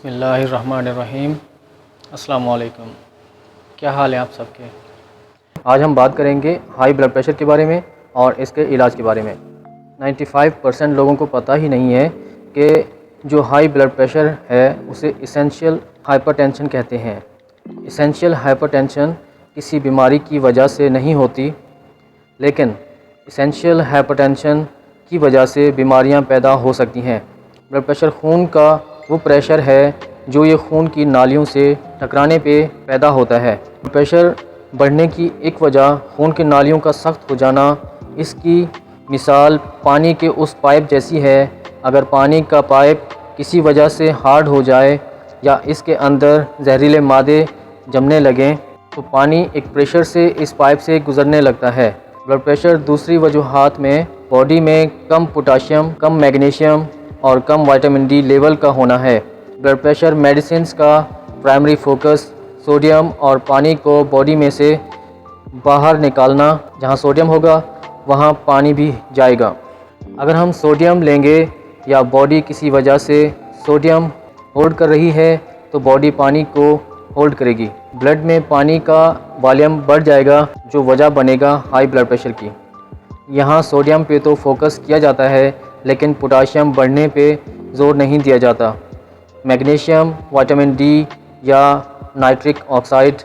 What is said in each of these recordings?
बिस्मिल्लाहिर्रहमानिर्रहीम। अस्सलाम वालेकुम। क्या हाल है आप सबके। आज हम बात करेंगे हाई ब्लड प्रेशर के बारे में और इसके इलाज के बारे में। 95% लोगों को पता ही नहीं है कि जो हाई ब्लड प्रेशर है उसे इसेंशियल हाइपरटेंशन कहते हैं। इसेंशियल हाइपरटेंशन किसी बीमारी की वजह से नहीं होती, लेकिन इसेंशियल हाइपरटेंशन की वजह से बीमारियां पैदा हो सकती हैं। ब्लड प्रेशर खून का वो प्रेशर है जो ये खून की नालियों से टकराने पे पैदा होता है। ब्लड प्रेशर बढ़ने की एक वजह खून की नालियों का सख्त हो जाना। इसकी मिसाल पानी के उस पाइप जैसी है। अगर पानी का पाइप किसी वजह से हार्ड हो जाए या इसके अंदर जहरीले मादे जमने लगें तो पानी एक प्रेशर से इस पाइप से गुजरने लगता है। ब्लड प्रेशर दूसरी वजूहात में बॉडी में कम पोटाशियम, कम मैग्नीशियम और कम विटामिन डी लेवल का होना है। ब्लड प्रेशर मेडिसिन्स का प्राइमरी फोकस सोडियम और पानी को बॉडी में से बाहर निकालना। जहाँ सोडियम होगा वहाँ पानी भी जाएगा। अगर हम सोडियम लेंगे या बॉडी किसी वजह से सोडियम होल्ड कर रही है तो बॉडी पानी को होल्ड करेगी। ब्लड में पानी का वॉल्यूम बढ़ जाएगा जो वजह बनेगा हाई ब्लड प्रेशर की। यहाँ सोडियम पे तो फोकस किया जाता है लेकिन पोटाशियम बढ़ने पे ज़ोर नहीं दिया जाता। मैग्नीशियम, विटामिन डी या नाइट्रिक ऑक्साइड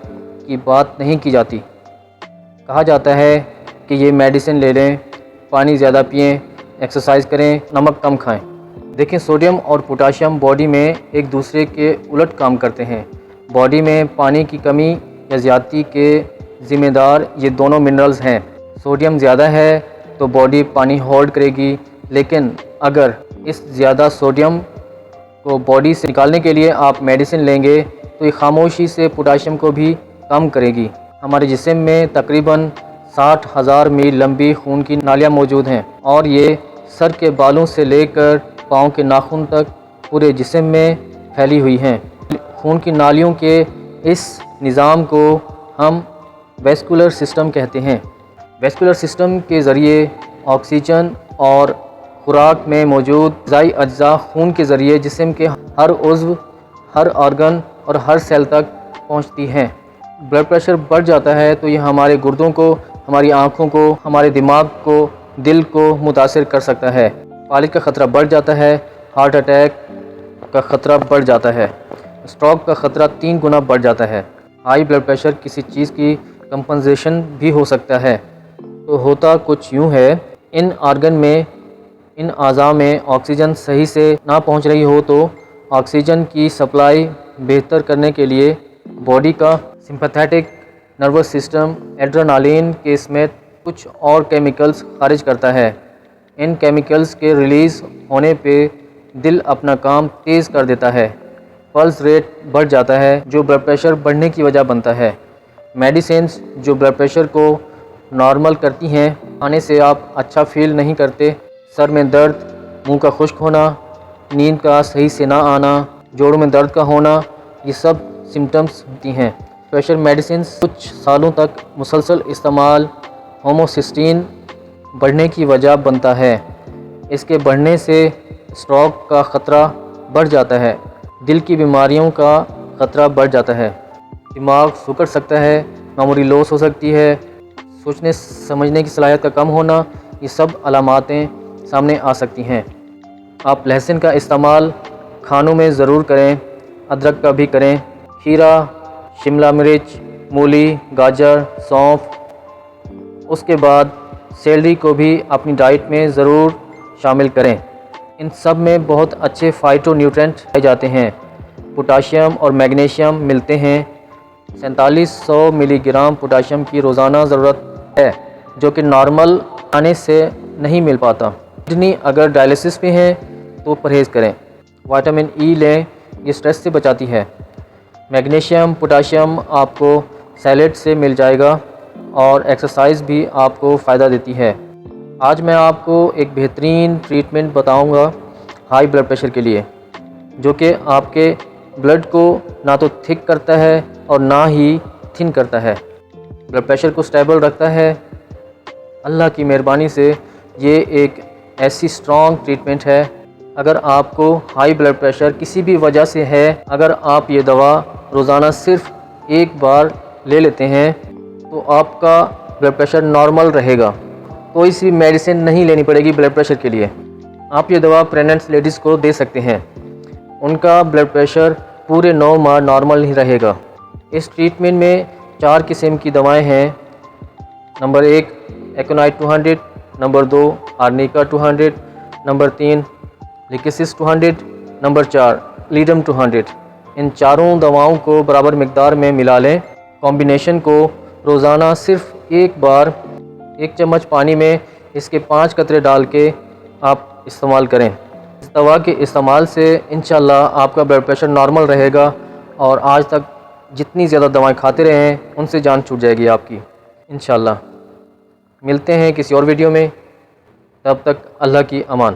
की बात नहीं की जाती। कहा जाता है कि ये मेडिसिन ले लें, पानी ज़्यादा पिएं, एक्सरसाइज करें, नमक कम खाएं। देखें, सोडियम और पोटाशियम बॉडी में एक दूसरे के उलट काम करते हैं। बॉडी में पानी की कमी या ज़्यादती के ज़िम्मेदार ये दोनों मिनरल्स हैं। सोडियम ज़्यादा है तो बॉडी पानी होल्ड करेगी, लेकिन अगर इस ज़्यादा सोडियम को बॉडी से निकालने के लिए आप मेडिसिन लेंगे तो ये खामोशी से पोटाशियम को भी कम करेगी। हमारे जिस्म में तकरीबन 60,000 मील लंबी खून की नालियाँ मौजूद हैं और ये सर के बालों से लेकर पाँव के नाखून तक पूरे जिस्म में फैली हुई हैं। खून की नालियों के इस निज़ाम को हम वैस्कुलर सिस्टम कहते हैं। वैस्कुलर सिस्टम के ज़रिए ऑक्सीजन और खुराक में मौजूद ग़िज़ाई अज्जा खून के ज़रिए जिस्म के हर उज़्व, हर ऑर्गन और हर सेल तक पहुंचती हैं। ब्लड प्रेशर बढ़ जाता है तो यह हमारे गुर्दों को, हमारी आँखों को, हमारे दिमाग को, दिल को मुतासिर कर सकता है। फालिज का ख़तरा बढ़ जाता है, हार्ट अटैक का ख़तरा बढ़ जाता है, स्ट्रोक का ख़तरा 3 गुना बढ़ जाता है। हाई ब्लड प्रेशर किसी चीज़ की कंपनसेशन भी हो सकता है। तो होता कुछ यूँ है, इन आर्गन में, इन अज़ा में ऑक्सीजन सही से ना पहुंच रही हो तो ऑक्सीजन की सप्लाई बेहतर करने के लिए बॉडी का सिंपैथेटिक नर्वस सिस्टम एड्रेनालिन के समेत कुछ और केमिकल्स खारिज करता है। इन केमिकल्स के रिलीज़ होने पे दिल अपना काम तेज़ कर देता है, पल्स रेट बढ़ जाता है जो ब्लड प्रेशर बढ़ने की वजह बनता है। मेडिसिन्स जो ब्लड प्रेशर को नॉर्मल करती हैं, खाने से आप अच्छा फील नहीं करते, सर में दर्द, मुंह का खुश्क होना, नींद का सही से ना आना, जोड़ों में दर्द का होना, ये सब सिम्टम्स होती हैं। प्रेशर मेडिसिन्स कुछ सालों तक मुसलसल इस्तेमाल होमोसिस्टीन बढ़ने की वजह बनता है। इसके बढ़ने से स्ट्रोक का ख़तरा बढ़ जाता है, दिल की बीमारियों का ख़तरा बढ़ जाता है, दिमाग सिकुड़ सकता है, मेमोरी लॉस हो सकती है, सोचने समझने की सलाहियत का कम होना, ये सब अलामातें सामने आ सकती हैं। आप लहसुन का इस्तेमाल खानों में ज़रूर करें, अदरक का भी करें, खीरा, शिमला मिर्च, मूली, गाजर, सौंफ, उसके बाद सेलरी को भी अपनी डाइट में ज़रूर शामिल करें। इन सब में बहुत अच्छे फाइटो न्यूट्रेंट पाए जाते हैं। पोटाशियम और मैग्नीशियम मिलते हैं। 4700 मिलीग्राम पोटाशियम की रोज़ाना ज़रूरत है जो कि नॉर्मल खाने से नहीं मिल पाता। किडनी अगर डायलिसिस पे है तो परहेज़ करें। विटामिन ई लें, ये स्ट्रेस से बचाती है। मैग्नीशियम, पोटाशियम आपको सैलेड से मिल जाएगा और एक्सरसाइज भी आपको फ़ायदा देती है। आज मैं आपको एक बेहतरीन ट्रीटमेंट बताऊंगा हाई ब्लड प्रेशर के लिए, जो कि आपके ब्लड को ना तो थिक करता है और ना ही थिन करता है, ब्लड प्रेशर को स्टेबल रखता है। अल्लाह की मेहरबानी से ये एक ऐसी स्ट्रॉन्ग ट्रीटमेंट है اگر آپ کو ہائی بلڈ پریشر کسی بھی وجہ سے ہے، اگر آپ یہ دوا روزانہ صرف ایک بار لے لیتے ہیں تو آپ کا بلڈ پریشر نارمل رہے گا، کوئی سی میڈیسن نہیں لینی پڑے گی بلڈ پریشر کے لیے۔ آپ یہ دوا پریگننٹ لیڈیز کو دے سکتے ہیں، ان کا بلڈ پریشر پورے 9 ماہ نارمل ہی رہے گا۔ اس ٹریٹمنٹ میں 4 قسم کی دوائیں ہیں۔ Number 1 ایکونائٹ 200، number 2 آرنیکا 200، number 3 Lexus 200، number 4 لیڈم 200۔ ان چاروں دواؤں کو برابر مقدار میں ملا لیں۔ کمبینیشن کو روزانہ صرف ایک بار 1 چمچ پانی میں اس کے 5 قطرے ڈال کے آپ استعمال کریں۔ اس دوا کے استعمال سے انشاءاللہ آپ کا بلڈ پریشر نارمل رہے گا، اور آج تک جتنی زیادہ دوائیں کھاتے رہے ہیں ان سے جان چھوٹ جائے گی آپ کی انشاءاللہ۔ ملتے ہیں کسی اور ویڈیو میں، تب تک اللہ کی امان۔